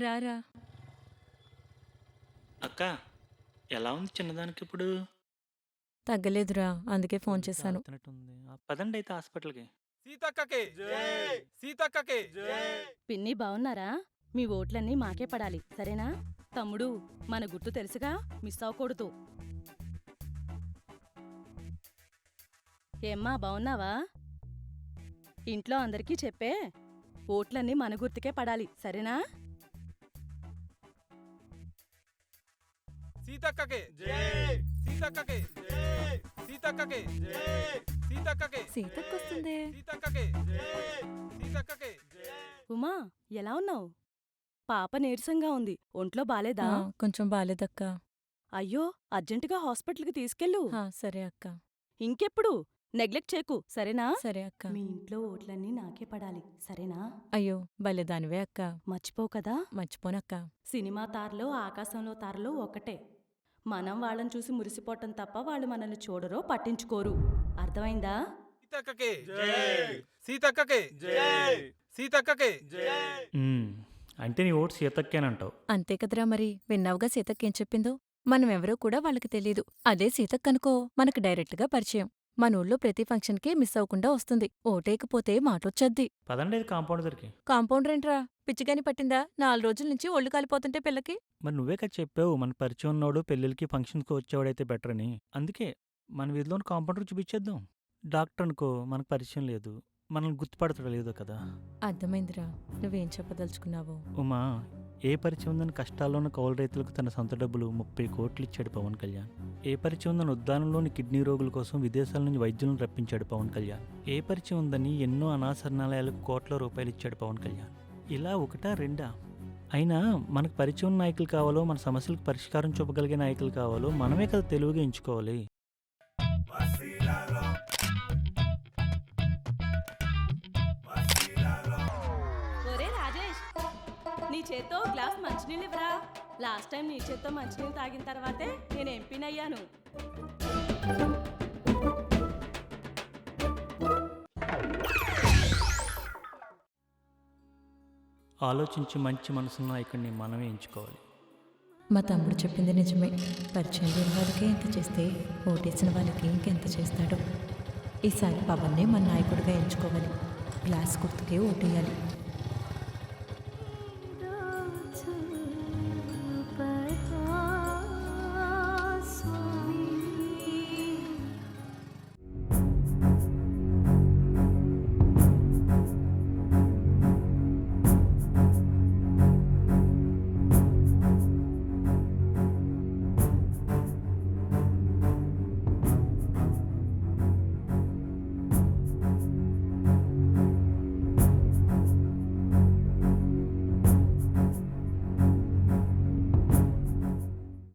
రారా. అక్క, ఎలా ఉంది చిన్నదానికి ఇప్పుడు? తగ్గలేదురా, అందుకే ఫోన్ గొంతు చేశాను. ఆడుతున్నట్టుంది. పదండి అయితే హాస్పిటల్కి. సీతక్కకి సీతక్కకి పిన్ని బావున్నారా? మీ ఓట్లన్నీ మాకే పడాలి సరేనా? తమ్ముడు, మన గుర్తు తెలుసుగా, మిస్ అవ్వకూడదు. ఏమ్మా బావున్నావా? ఇంట్లో అందరికీ చెప్పే, ఓట్లన్నీ మన గుర్తుకే పడాలి సరేనా? సీతక్కకి సీతక్కకి సీతక్కకి సీతక్కకి సీతక్కొస్తుందే. సీతక్కకి సీతక్కకి ఉమా, ఎలా ఉన్నావు? పాప నీరసంగా ఉంది, ఒంట్లో బాలేదా? కొంచెం బాలేదక్క. అయ్యో, అర్జెంటుగా హాస్పిటల్కి తీసుకెళ్ళు. సరే అక్క. ఇంకెప్పుడు నెగ్లెక్ట్ చేయకు సరేనా? సరే అక్క. మీ ఇంట్లో ఓట్లన్నీ నాకే పడాలి సరేనా? అయ్యో భలేదానివే అక్క. మర్చిపోవు కదా? మర్చిపోనక్క. సినిమా తారలో ఆకాశంలో తారలో ఒకటే. మనం వాళ్ళని చూసి మురిసిపోవటం తప్ప వాళ్ళు మనల్ని చూడరో పట్టించుకోరు. అర్థమైందా? సీతక్కకి సీతక్కకి సీతక్కకి ఉమ్, అంటే నీ ఓటు సీతక్కేనంటావు. అంతే కదరా మరి. విన్నావుగా సీతక్కేం చెప్పిందో. మనమెవరో కూడా వాళ్ళకి తెలీదు. అదే సీతక్కనుకో మనకు డైరెక్ట్గా పరిచయం. మన ఊళ్ళో ప్రతి ఫంక్షన్కి మిస్ అవ్వకుండా వస్తుంది. ఓటేయకపోతే మాటొచ్చద్ది. పదండి అయితే కాంపౌండ్ దగ్గరికి. కాంపౌండర్ ఏంట్రా, పిచ్చిగాని పట్టిందా? 4 రోజుల నుంచి ఒళ్ళు కాలిపోతుంటే పిల్లకి. మరి నువ్వే కదా చెప్పావు మన పరిచయం ఉన్నోడు పెళ్ళిళ్ళకి ఫంక్షన్స్కి వచ్చేవాడైతే బెటర్ అని. అందుకే మన వీధిలోని కాంపౌండర్ చూపించేద్దాం. డాక్టర్ అనుకో మనకు పరిచయం లేదు, మనల్ని గుర్తుపడతాడు లేదో కదా. అర్థమైందిరా, నువ్వేం చెప్పదలుచుకున్నావో. ఉమా, ఏ పరిచయం ఉందని కష్టాల్లో ఉన్న కౌలు రైతులకు తన సొంత డబ్బులు 30 కోట్లు ఇచ్చాడు పవన్ కళ్యాణ్. ఏ పరిచయం ఉందని ఉద్దానంలోని కిడ్నీ రోగుల కోసం విదేశాల నుంచి వైద్యులను రప్పించాడు పవన్ కళ్యాణ్. ఏ పరిచయం ఉందని ఎన్నో అనాశరణాలయాలకు కోట్ల రూపాయలు ఇచ్చాడు పవన్ కళ్యాణ్. ఇలా ఒకటా రెండా? అయినా మనకు పరిచయం ఉన్న నాయకులు కావాలో, మన సమస్యలకు పరిష్కారం చూపగలిగే నాయకులు కావాలో మనమే కదా తెలివిగా ఎంచుకోవాలి. ఒరే రాజేష్, నీ చేత్తో గ్లాస్ మంచినీళ్ళు ఇవ్వరా. లాస్ట్ టైం నీ చేత్తో మంచినీళ్ళు తాగిన తర్వాతే నేను ఎంపీనయ్యాను. ఆలోచించి మంచి మనసున్న నాయకుడిని మనమే ఎంచుకోవాలి. మా తమ్ముడు చెప్పింది నిజమే. పరిచయం లేని వాళ్ళకి ఎంత చేస్తే ఓటేసిన వాళ్ళకి ఇంకెంత చేస్తాడో. ఈసారి పవన్నే మన నాయకుడిగా ఎంచుకోవాలి. గ్లాస్ గుర్తుకే ఓటేయాలి.